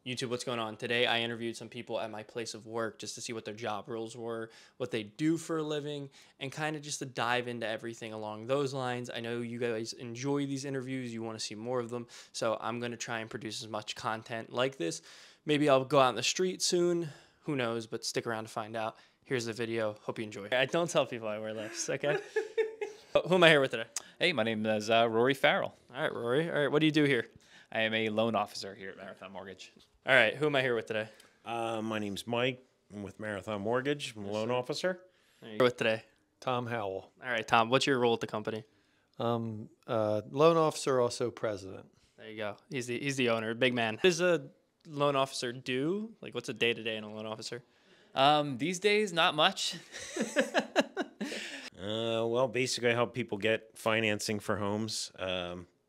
YouTube, what's going on? Today I interviewed some people at my place of work just to see what their job roles were, what they do for a living, and kind of just to dive into everything along those lines. I know you guys enjoy these interviews, you want to see more of them, so I'm going to try and produce as much content like this. Maybe I'll go out in the street soon, who knows, but stick around to find out. Here's the video, hope you enjoy. I don't tell people I wear lifts, okay? Who am I here with today? Hey, my name is Rory Farrell. All right, Rory. All right, what do you do here? I am a loan officer here at Marathon Mortgage. All right, who am I here with today? My name's Mike. I'm with Marathon Mortgage. I'm a loan officer. Here with today? Tom Howell. All right, Tom, what's your role at the company? Loan officer, also president. There you go. He's the owner, big man. What does a loan officer do? Like, what's a day-to-day in a loan officer? These days, not much. Well, basically, I help people get financing for homes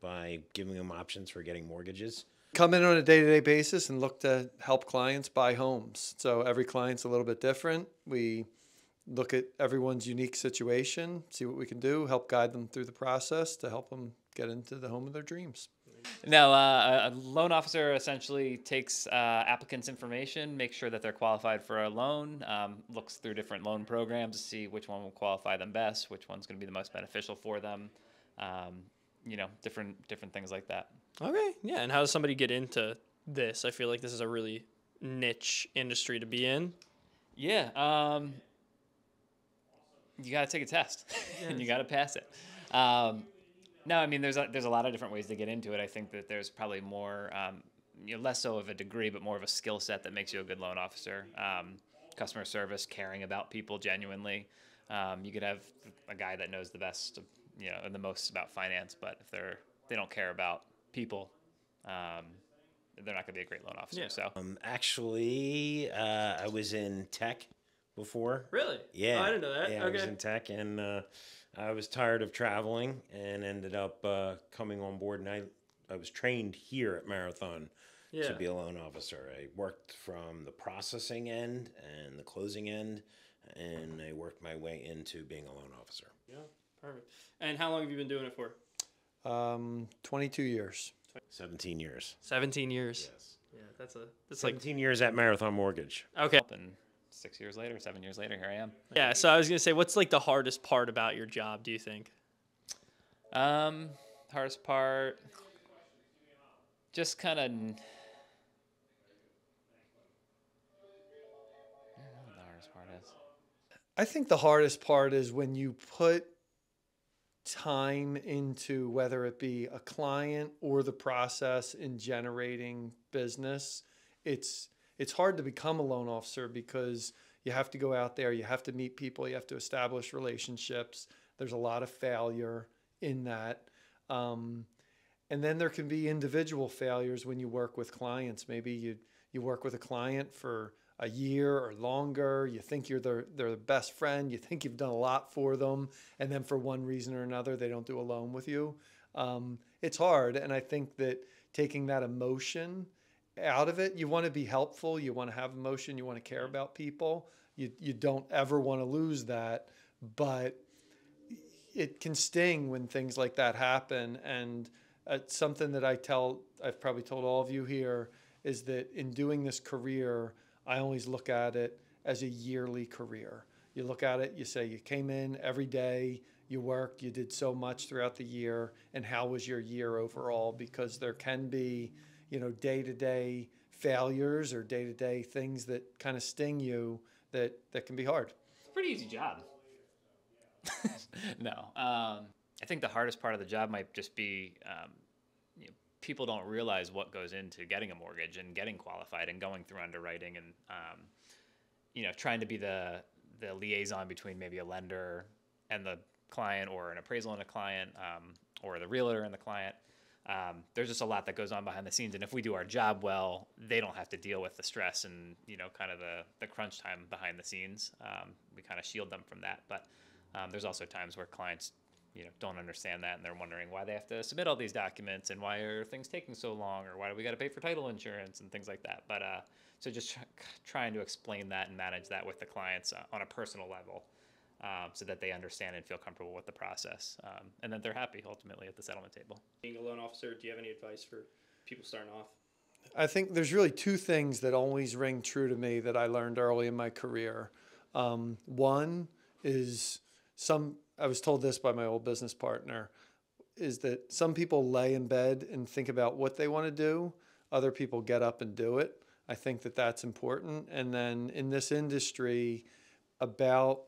by giving them options for getting mortgages. Come in on a day-to-day basis and look to help clients buy homes. So every client's a little bit different. We look at everyone's unique situation, see what we can do, help guide them through the process to help them get into the home of their dreams. No, a loan officer essentially takes applicants' information, makes sure that they're qualified for a loan, looks through different loan programs to see which one will qualify them best, which one's going to be the most beneficial for them, different things like that. Okay, yeah. And how does somebody get into this? I feel like this is a really niche industry to be in. Yeah, you got to take a test, and you got to pass it. No, I mean, there's a lot of different ways to get into it. I think that there's probably more, less so of a degree, but more of a skill set that makes you a good loan officer. Customer service, caring about people genuinely. You could have a guy that knows the best, and the most about finance, but if they don't care about people, they're not going to be a great loan officer. Yeah. So, Actually, I was in tech before. Really? Yeah. Oh, I didn't know that. Yeah, Okay. I was in tech, and I was tired of traveling and ended up coming on board, and I was trained here at Marathon Yeah. to be a loan officer. I worked from the processing end and the closing end, and I worked my way into being a loan officer. Yeah, perfect. And how long have you been doing it for? 22 years. 17 years. 17 years. Yes. Yeah, that's like 17 years at Marathon Mortgage. okay. and 6 years later, 7 years later, here I am. Yeah, so I was gonna say, what's like the hardest part about your job? Do you think? Hardest part, just kind of. I don't know what the hardest part is. I think the hardest part is when you put time into whether it be a client or the process in generating business. It's hard to become a loan officer because you have to go out there, you have to meet people, you have to establish relationships. There's a lot of failure in that. And then there can be individual failures when you work with clients. Maybe you work with a client for a year or longer. You think you're their best friend. You think you've done a lot for them. And then for one reason or another, they don't do a loan with you. It's hard. And I think that taking that emotion out of it, you want to be helpful. You want to have emotion. You want to care about people. You don't ever want to lose that. But it can sting when things like that happen. And it's something that I've probably told all of you here, is that in doing this career, I always look at it as a yearly career. You look at it, you say you came in every day, you worked, you did so much throughout the year, and how was your year overall? Because there can be, day-to-day failures or day-to-day things that kind of sting you that can be hard. It's a pretty easy job. No. I think the hardest part of the job might just be people don't realize what goes into getting a mortgage and getting qualified and going through underwriting and, trying to be the liaison between maybe a lender and the client, or an appraisal and a client, or the realtor and the client. There's just a lot that goes on behind the scenes. And if we do our job well, they don't have to deal with the stress and, kind of the crunch time behind the scenes. We kind of shield them from that. But there's also times where clients don't understand that, and they're wondering why they have to submit all these documents and why are things taking so long, or why do we got to pay for title insurance and things like that. But so just trying to explain that and manage that with the clients on a personal level, so that they understand and feel comfortable with the process, and that they're happy ultimately at the settlement table. Being a loan officer, do you have any advice for people starting off? I think there's really two things that always ring true to me that I learned early in my career. One is I was told this by my old business partner, is that some people lay in bed and think about what they want to do. Other people get up and do it. I think that that's important. And then in this industry, about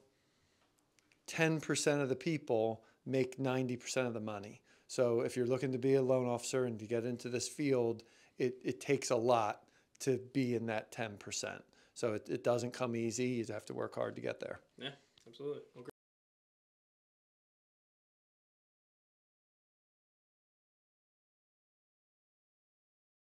10% of the people make 90% of the money. So if you're looking to be a loan officer and to get into this field, it takes a lot to be in that 10%. So it doesn't come easy. You have to work hard to get there. Yeah, absolutely. Well,